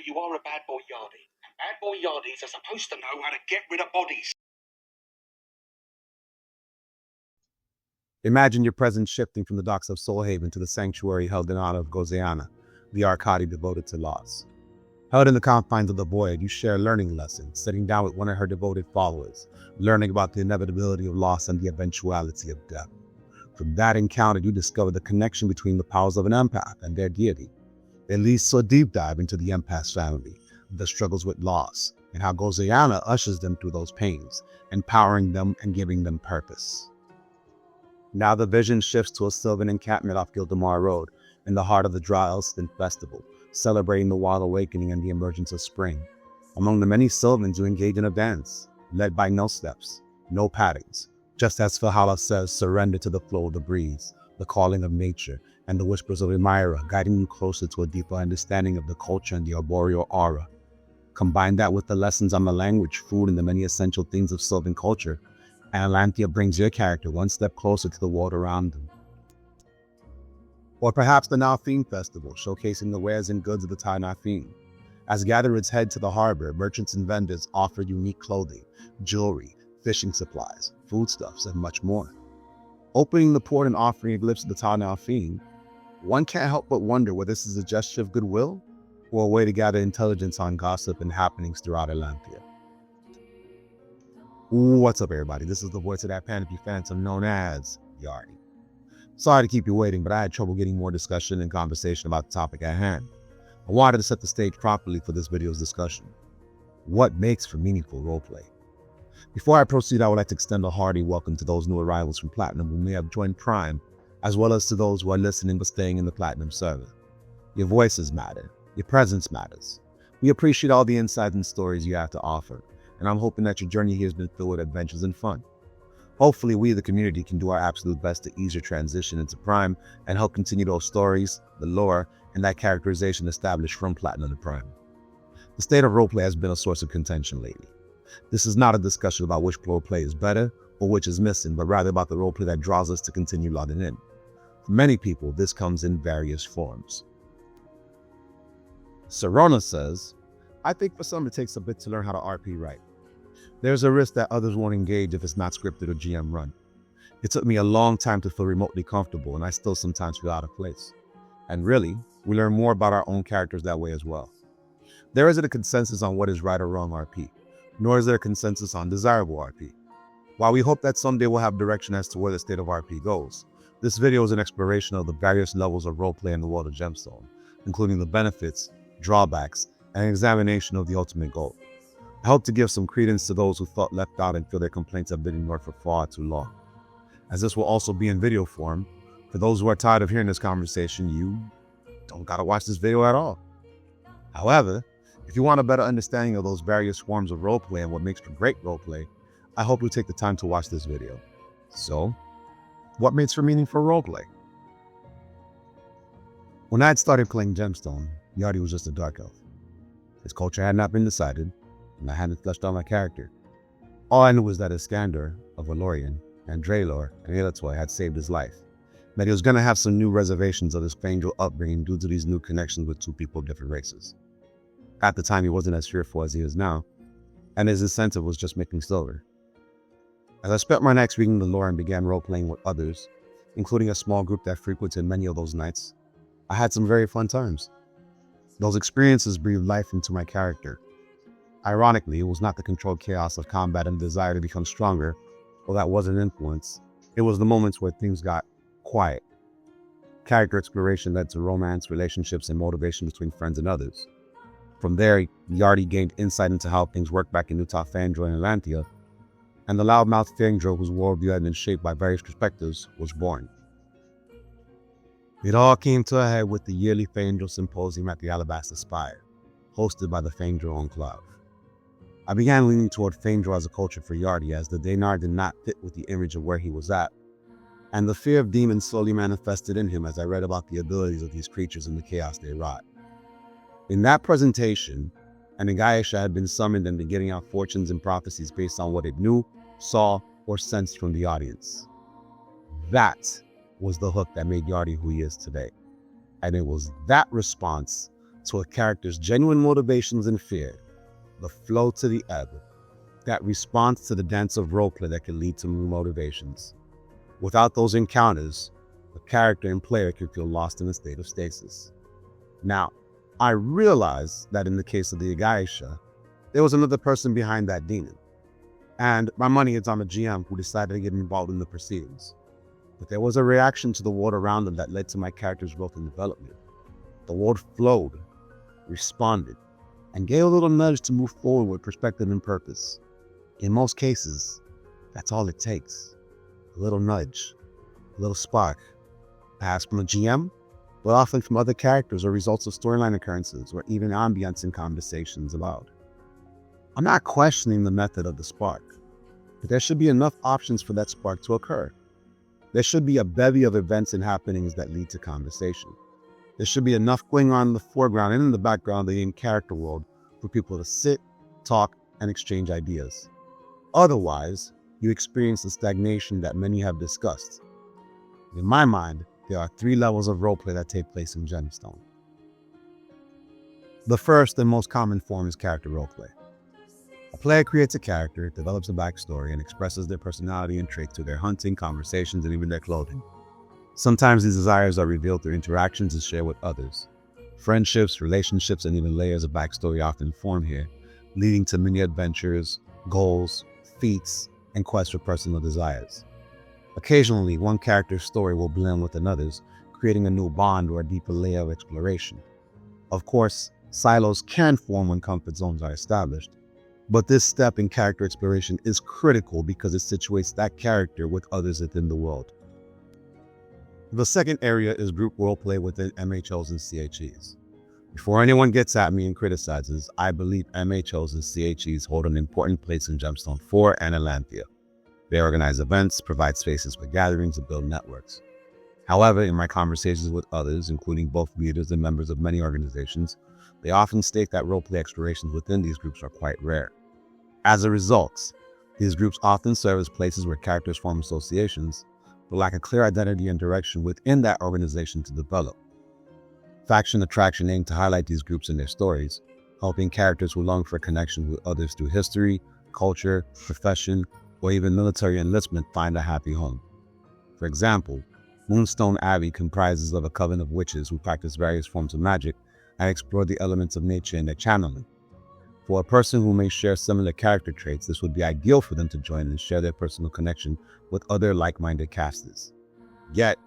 but you are a bad boy Yardie. And bad boy Yardies are supposed to know how to get rid of bodies. Imagine your presence shifting from the docks of Soulhaven to the sanctuary held in honor of Gozeana, the Arcadi devoted to loss. Held in the confines of the void, you share a learning lesson, sitting down with one of her devoted followers, learning about the inevitability of loss and the eventuality of death. From that encounter, you discover the connection between the powers of an empath and their deity. It leads to a deep dive into the empath's family, the struggles with loss, and how Gozeana ushers them through those pains, empowering them and giving them purpose. Now the vision shifts to a sylvan encampment off Gildemar Road, in the heart of the Dryalston Festival, celebrating the wild awakening and the emergence of spring. Among the many sylvans who engage in a dance, led by no steps, no patterns, just as Valhalla says, surrender to the flow of the breeze, the calling of nature, and the whispers of Emira, guiding you closer to a deeper understanding of the culture and the arboreal aura. Combine that with the lessons on the language, food, and the many essential things of sylvan culture, and Atlantia brings your character one step closer to the world around them. Or perhaps the Nalfine Festival, showcasing the wares and goods of the Thai Nalfine. As gatherers head to the harbor, merchants and vendors offer unique clothing, jewelry, fishing supplies, foodstuffs, and much more. Opening the port and offering a glimpse of the Thai Nalfine, one can't help but wonder whether this is a gesture of goodwill or a way to gather intelligence on gossip and happenings throughout Atlantia. What's up, everybody? This is the voice of that panicky phantom known as Yardie. Sorry to keep you waiting, but I had trouble getting more discussion and conversation about the topic at hand. I wanted to set the stage properly for this video's discussion. What makes for meaningful roleplay? Before I proceed, I would like to extend a hearty welcome to those new arrivals from Platinum who may have joined Prime, as well as to those who are listening but staying in the Platinum server. Your voices matter. Your presence matters. We appreciate all the insights and stories you have to offer, and I'm hoping that your journey here has been filled with adventures and fun. Hopefully, we, the community, can do our absolute best to ease your transition into Prime and help continue those stories, the lore, and that characterization established from Platinum to Prime. The state of roleplay has been a source of contention lately. This is not a discussion about which roleplay is better or which is missing, but rather about the roleplay that draws us to continue logging in. For many people, this comes in various forms. Serona says, I think for some it takes a bit to learn how to RP right. There's a risk that others won't engage if it's not scripted or GM run. It took me a long time to feel remotely comfortable, and I still sometimes feel out of place. And really, we learn more about our own characters that way as well. There isn't a consensus on what is right or wrong RP, nor is there a consensus on desirable RP. While we hope that someday we'll have direction as to where the state of RP goes, this video is an exploration of the various levels of roleplay in the world of Gemstone, including the benefits, drawbacks, and an examination of the ultimate goal. I hope to give some credence to those who felt left out and feel their complaints have been ignored for far too long. As this will also be in video form, for those who are tired of hearing this conversation, you don't gotta watch this video at all. However, if you want a better understanding of those various forms of roleplay and what makes for great roleplay, I hope you take the time to watch this video. So, what makes for meaningful roleplay? When I had started playing Gemstone, Yardie was just a dark elf. His culture had not been decided, and I hadn't fleshed out my character. All I knew was that Iskander, a Valorian, and Draelor, an Elatoy, had saved his life. That he was going to have some new reservations of his Fangel upbringing due to these new connections with two people of different races. At the time, he wasn't as fearful as he is now, and his incentive was just making silver. As I spent my nights reading the lore and began role-playing with others, including a small group that frequented many of those nights, I had some very fun times. Those experiences breathed life into my character. Ironically, it was not the controlled chaos of combat and the desire to become stronger, or that wasn't influence. It was the moments where things got quiet. Character exploration led to romance, relationships, and motivation between friends and others. From there, Yardie gained insight into how things worked back in Utah Fandro and Atlantia, and the loudmouth Fandro, whose worldview had been shaped by various perspectives, was born. It all came to a head with the yearly Fandro Symposium at the Alabaster Spire, hosted by the Fandro Enclave. I began leaning toward Fandro as a culture for Yardie, as the Danar did not fit with the image of where he was at, and the fear of demons slowly manifested in him as I read about the abilities of these creatures and the chaos they wrought. In that presentation, an Igaisha had been summoned and beginning out fortunes and prophecies based on what it knew, saw, or sensed from the audience. That was the hook that made Yardie who he is today. And it was that response to a character's genuine motivations and fear, the flow to the ebb, that response to the dance of roleplay that can lead to new motivations. Without those encounters, the character and player can feel lost in a state of stasis. Now, I realize that in the case of the Igaisha, there was another person behind that demon, and my money is on the GM who decided to get involved in the proceedings. But there was a reaction to the world around them that led to my character's growth and development. The world flowed, responded, and gave a little nudge to move forward with perspective and purpose. In most cases, that's all it takes. A little nudge, a little spark, perhaps from a GM, but often from other characters or results of storyline occurrences or even ambience and conversations allowed. I'm not questioning the method of the spark, but there should be enough options for that spark to occur. There should be a bevy of events and happenings that lead to conversation. There should be enough going on in the foreground and in the background of the in-character world for people to sit, talk, and exchange ideas. Otherwise, you experience the stagnation that many have discussed. In my mind, there are 3 levels of roleplay that take place in Gemstone. The first and most common form is character roleplay. A player creates a character, develops a backstory, and expresses their personality and traits through their hunting, conversations, and even their clothing. Sometimes these desires are revealed through interactions and shared with others. Friendships, relationships, and even layers of backstory often form here, leading to many adventures, goals, feats, and quests for personal desires. Occasionally, one character's story will blend with another's, creating a new bond or a deeper layer of exploration. Of course, silos can form when comfort zones are established, but this step in character exploration is critical because it situates that character with others within the world. The second area is group roleplay within MHOs and CHEs. Before anyone gets at me and criticizes, I believe MHOs and CHEs hold an important place in Gemstone 4 and Atlantia. They organize events, provide spaces for gatherings, and build networks. However, in my conversations with others, including both leaders and members of many organizations, they often state that roleplay explorations within these groups are quite rare. As a result, these groups often serve as places where characters form associations, but lack a clear identity and direction within that organization to develop. Faction Attraction aimed to highlight these groups in their stories, helping characters who long for a connection with others through history, culture, profession, or even military enlistment find a happy home. For example, Moonstone Abbey comprises of a coven of witches who practice various forms of magic and explore the elements of nature in their channeling. For a person who may share similar character traits, this would be ideal for them to join and share their personal connection with other like-minded casters. Yet,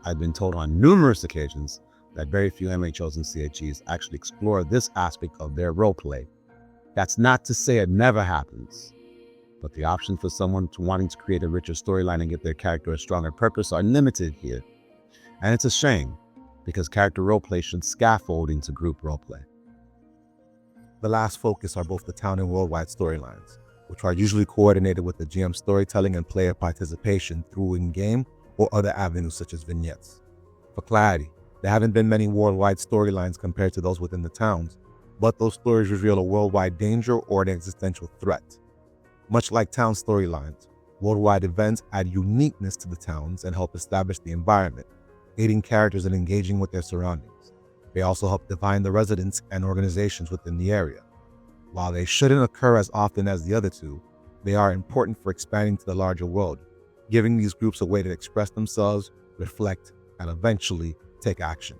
I've been told on numerous occasions that very few MHOs and CHEs actually explore this aspect of their roleplay. That's not to say it never happens, but the options for someone wanting to create a richer storyline and give their character a stronger purpose are limited here. And it's a shame, because character roleplay should scaffold into group roleplay. The last focus are both the town and worldwide storylines, which are usually coordinated with the GM storytelling and player participation through in-game or other avenues such as vignettes. For clarity, there haven't been many worldwide storylines compared to those within the towns, but those stories reveal a worldwide danger or an existential threat. Much like town storylines, worldwide events add uniqueness to the towns and help establish the environment, aiding characters in engaging with their surroundings. They also help define the residents and organizations within the area. While they shouldn't occur as often as the other two, they are important for expanding to the larger world, giving these groups a way to express themselves, reflect, and eventually take action.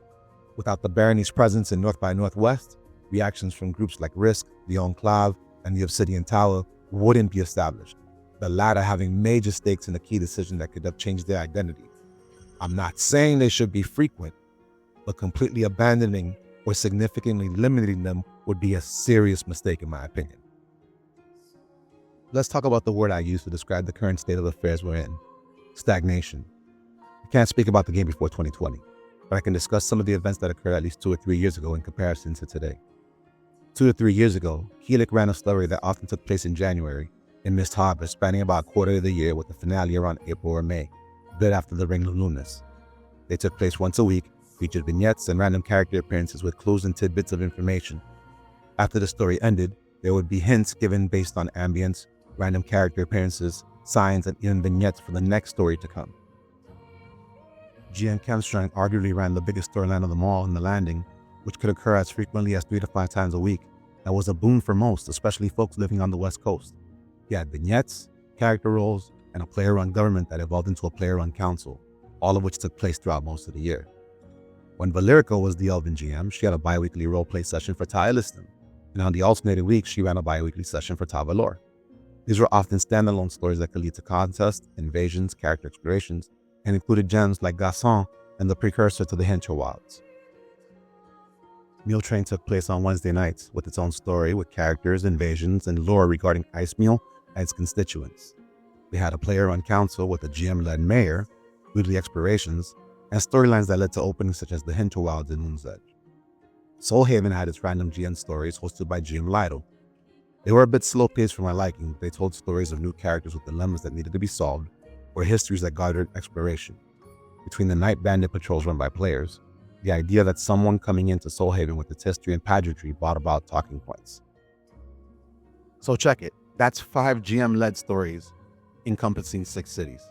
Without the Barony's presence in North by Northwest, reactions from groups like Risk, the Enclave, and the Obsidian Tower wouldn't be established, the latter having major stakes in a key decision that could have changed their identity. I'm not saying they should be frequent, but completely abandoning or significantly limiting them would be a serious mistake in my opinion. Let's talk about the word I use to describe the current state of affairs we're in: stagnation. I can't speak about the game before 2020, but I can discuss some of the events that occurred at least 2 or 3 years ago in comparison to today. 2 to 3 years ago, Helix ran a story that often took place in January in Mist Harbor, spanning about a quarter of the year with the finale around April or May, a bit after the Ring of Lunas. They took place once a week, featured vignettes and random character appearances with clues and tidbits of information. After the story ended, there would be hints given based on ambience, random character appearances, signs, and even vignettes for the next story to come. GM Gemstone arguably ran the biggest storyline of them all in The Landing, which could occur as frequently as 3 to 5 times a week. That was a boon for most, especially folks living on the West Coast. You had vignettes, character roles, and a player-run government that evolved into a player-run council, all of which took place throughout most of the year. When Valerica was the Elven GM, she had a bi-weekly roleplay session for Ta Elistan, and on the alternated weeks, she ran a bi-weekly session for Ta Valor. These were often standalone stories that could lead to contests, invasions, character explorations, and included gems like Gasson and the precursor to the Hinterwilds. Mule Train took place on Wednesday nights with its own story with characters, invasions, and lore regarding Icemeal and its constituents. They had a player-run council with a GM-led mayor, weekly explorations, and storylines that led to openings such as the Hinterwilds and Moon's Edge. Soulhaven had its random GM stories hosted by GM Lido. They were a bit slow-paced for my liking, but they told stories of new characters with dilemmas that needed to be solved, or histories that guarded exploration. Between the night bandit patrols run by players, the idea that someone coming into Soulhaven with its history and pageantry brought about talking points. So check it. That's 5 GM-led stories encompassing 6 cities.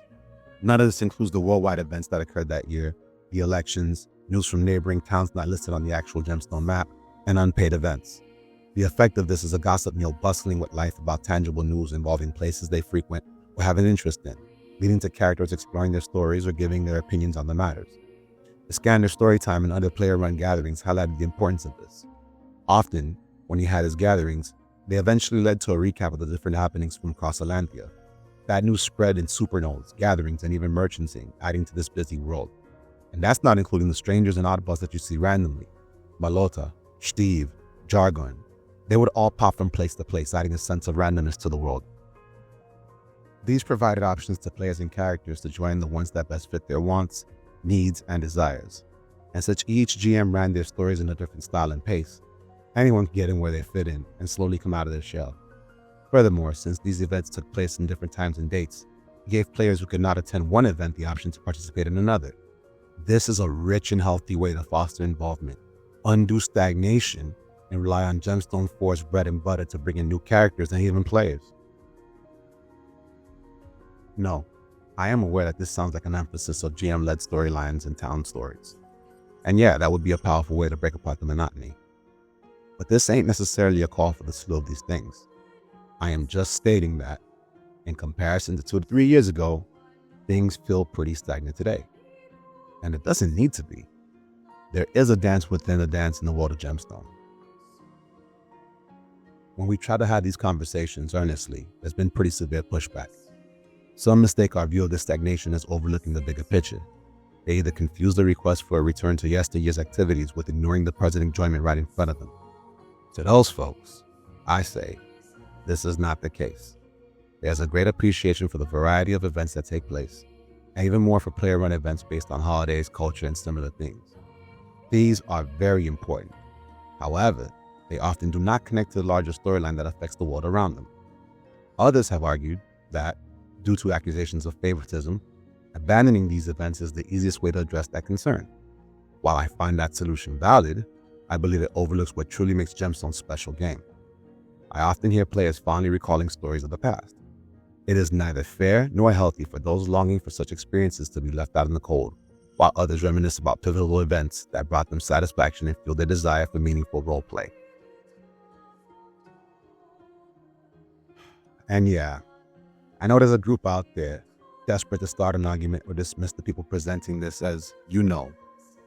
None of this includes the worldwide events that occurred that year, the elections, news from neighboring towns not listed on the actual Gemstone map, and unpaid events. The effect of this is a gossip meal bustling with life about tangible news involving places they frequent or have an interest in, leading to characters exploring their stories or giving their opinions on the matters. The Scanner Storytime and other player-run gatherings highlighted the importance of this. Often, when he had his gatherings, they eventually led to a recap of the different happenings from across Atlantia. That news spread in supernodes, gatherings, and even merchanting, adding to this busy world. And that's not including the strangers and oddballs that you see randomly. Malota, Steve, Jargon. They would all pop from place to place, adding a sense of randomness to the world. These provided options to players and characters to join the ones that best fit their wants, needs, and desires. And since each GM ran their stories in a different style and pace, anyone could get in where they fit in and slowly come out of their shell. Furthermore, since these events took place in different times and dates, it gave players who could not attend one event the option to participate in another. This is a rich and healthy way to foster involvement, undo stagnation, and rely on Gemstone 4's bread and butter to bring in new characters and even players. No, I am aware that this sounds like an emphasis of GM-led storylines and town stories. And yeah, that would be a powerful way to break apart the monotony. But this ain't necessarily a call for the slew of these things. I am just stating that, in comparison to 2 to 3 years ago, things feel pretty stagnant today. And it doesn't need to be. There is a dance within a dance in the world of Gemstone. When we try to have these conversations earnestly, there's been pretty severe pushback. Some mistake our view of this stagnation as overlooking the bigger picture. They either confuse the request for a return to yesteryear's activities with ignoring the present enjoyment right in front of them. To those folks, I say, this is not the case. There's a great appreciation for the variety of events that take place, and even more for player-run events based on holidays, culture, and similar things. These are very important. However, they often do not connect to the larger storyline that affects the world around them. Others have argued that, due to accusations of favoritism, abandoning these events is the easiest way to address that concern. While I find that solution valid, I believe it overlooks what truly makes Gemstone's special game. I often hear players fondly recalling stories of the past. It is neither fair nor healthy for those longing for such experiences to be left out in the cold, while others reminisce about pivotal events that brought them satisfaction and fueled their desire for meaningful roleplay. And yeah, I know there's a group out there desperate to start an argument or dismiss the people presenting this as,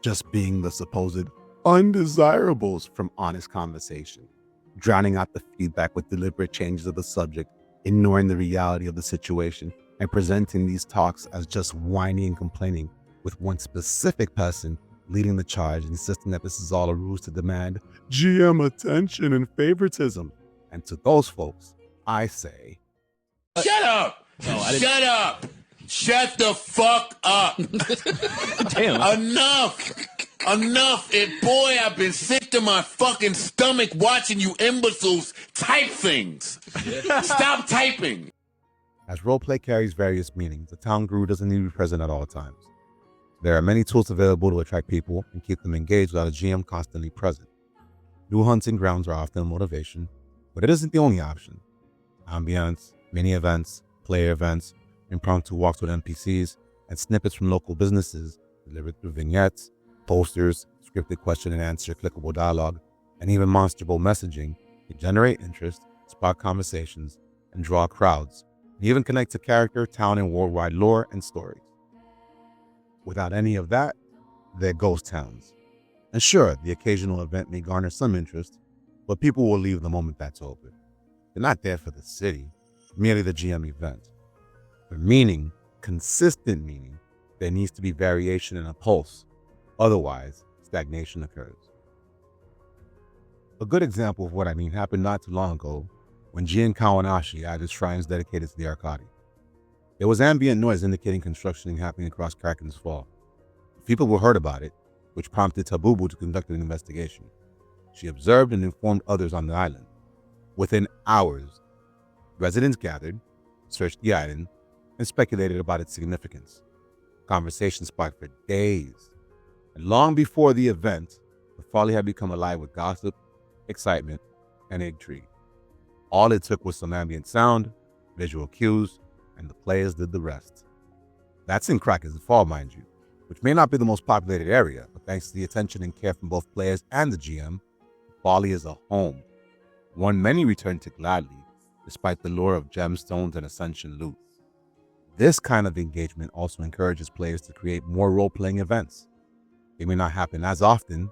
just being the supposed undesirables from honest conversation, drowning out the feedback with deliberate changes of the subject, ignoring the reality of the situation, and presenting these talks as just whining and complaining, with one specific person leading the charge, insisting that this is all a ruse to demand GM attention and favoritism. And to those folks, I say, shut up! No, shut up! Shut the fuck up! Damn. Enough! Boy, I've been sick to my fucking stomach watching you imbeciles type things. Stop typing. As roleplay carries various meanings, the town guru doesn't need to be present at all times. There are many tools available to attract people and keep them engaged without a GM constantly present. New hunting grounds are often a motivation, but it isn't the only option. Ambience, mini events, player events, impromptu walks with NPCs, and snippets from local businesses delivered through vignettes, posters, scripted question and answer, clickable dialogue, and even monsterable messaging can generate interest, spark conversations, and draw crowds, and even connect to character, town, and worldwide lore and stories. Without any of that, they're ghost towns. And sure, the occasional event may garner some interest, but people will leave the moment that's open. They're not there for the city, merely the GM event. For meaning, consistent meaning, there needs to be variation and a pulse. Otherwise, stagnation occurs. A good example of what I mean happened not too long ago when Gian Kawanashi added shrines dedicated to the Yardie. There was ambient noise indicating construction happening across Kraken's Fall. People were heard about it, which prompted Tabubu to conduct an investigation. She observed and informed others on the island. Within hours, residents gathered, searched the island, and speculated about its significance. Conversation sparked for days. And long before the event, the folly had become alive with gossip, excitement, and intrigue. All it took was some ambient sound, visual cues, and the players did the rest. That's in Kraken's Fall, mind you, which may not be the most populated area, but thanks to the attention and care from both players and the GM, Folly is a home, one many return to gladly, despite the lure of gemstones and ascension loot. This kind of engagement also encourages players to create more role-playing events. They may not happen as often,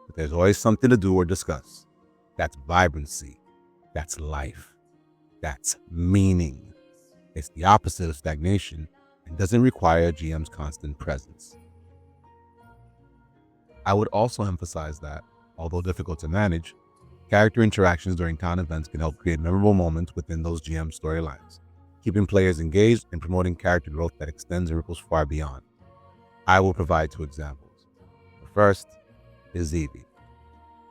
but there's always something to do or discuss. That's vibrancy. That's life. That's meaning. It's the opposite of stagnation and doesn't require a GM's constant presence. I would also emphasize that, although difficult to manage, character interactions during town events can help create memorable moments within those GM storylines, keeping players engaged and promoting character growth that extends and ripples far beyond. I will provide 2 examples. The first is Evie.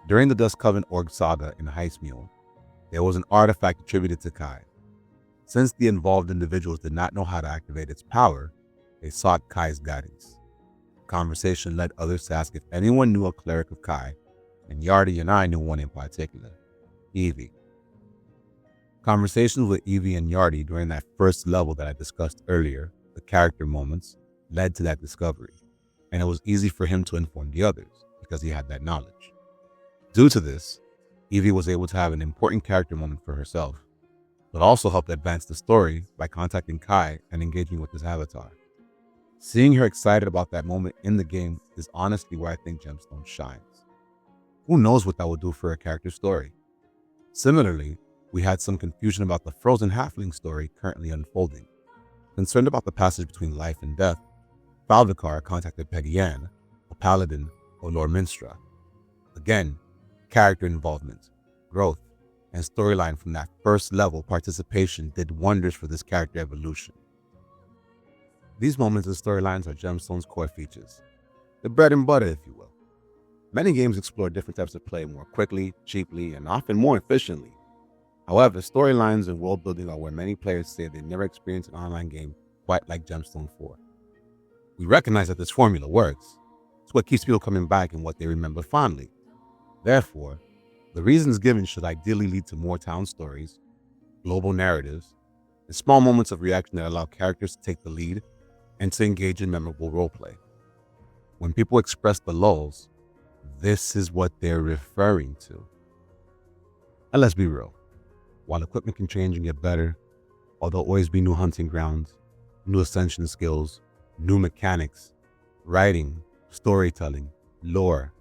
During the Dust Coven Org saga in Heist Mule, there was an artifact attributed to Kai. Since the involved individuals did not know how to activate its power, they sought Kai's guidance. The conversation led others to ask if anyone knew a cleric of Kai, and Yardie and I knew one in particular, Evie. Conversations with Evie and Yardie during that first level that I discussed earlier, the character moments, led to that discovery, and it was easy for him to inform the others because he had that knowledge. Due to this, Evie was able to have an important character moment for herself, but also helped advance the story by contacting Kai and engaging with his avatar. Seeing her excited about that moment in the game is honestly where I think Gemstone shines. Who knows what that will do for a character story? Similarly, we had some confusion about the frozen halfling story currently unfolding. Concerned about the passage between life and death, Falvikar contacted Peggy Ann, a paladin, or Lord Minstra. Again, character involvement, growth, and storyline from that first level participation did wonders for this character evolution. These moments and storylines are Gemstone's core features, the bread and butter, if you will. Many games explore different types of play more quickly, cheaply, and often more efficiently. However, storylines and world building are where many players say they never experienced an online game quite like Gemstone 4. We recognize that this formula works. It's what keeps people coming back and what they remember fondly. Therefore, the reasons given should ideally lead to more town stories, global narratives, and small moments of reaction that allow characters to take the lead and to engage in memorable roleplay. When people express the lulls, this is what they're referring to. And let's be real. While equipment can change and get better, or there'll always be new hunting grounds, new ascension skills, new mechanics, writing, storytelling, lore,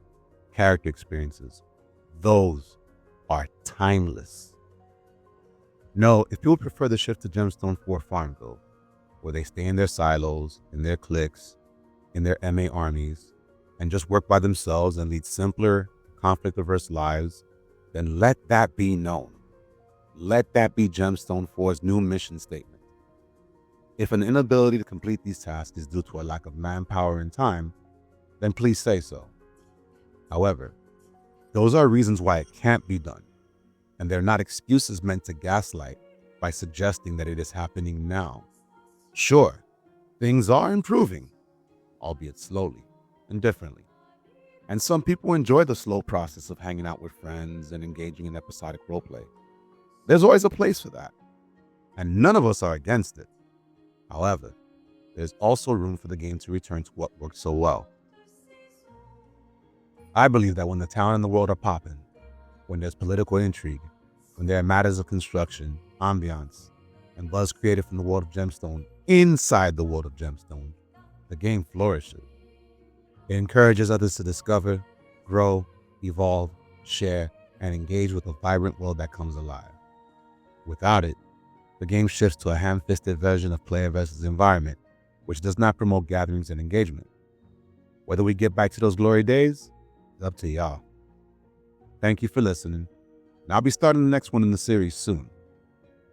character experiences, those are timeless. No, if people prefer the shift to Gemstone 4 Farmville, where they stay in their silos, in their cliques, in their MA armies, and just work by themselves and lead simpler, conflict-averse lives, then let that be known. Let that be Gemstone 4's new mission statement. If an inability to complete these tasks is due to a lack of manpower and time, then please say so. However, those are reasons why it can't be done, and they're not excuses meant to gaslight by suggesting that it is happening now. Sure, things are improving, albeit slowly and differently, and some people enjoy the slow process of hanging out with friends and engaging in episodic roleplay. There's always a place for that, and none of us are against it. However, there's also room for the game to return to what worked so well. I believe that when the town and the world are popping, when there's political intrigue, when there are matters of construction, ambiance, and buzz created from the world of Gemstone inside the world of Gemstone, the game flourishes. It encourages others to discover, grow, evolve, share, and engage with a vibrant world that comes alive. Without it, the game shifts to a ham-fisted version of player versus environment, which does not promote gatherings and engagement. Whether we get back to those glory days is up to y'all. Thank you for listening, and I'll be starting the next one in the series soon.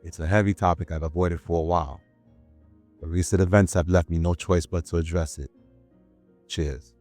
It's a heavy topic I've avoided for a while, but recent events have left me no choice but to address it. Cheers.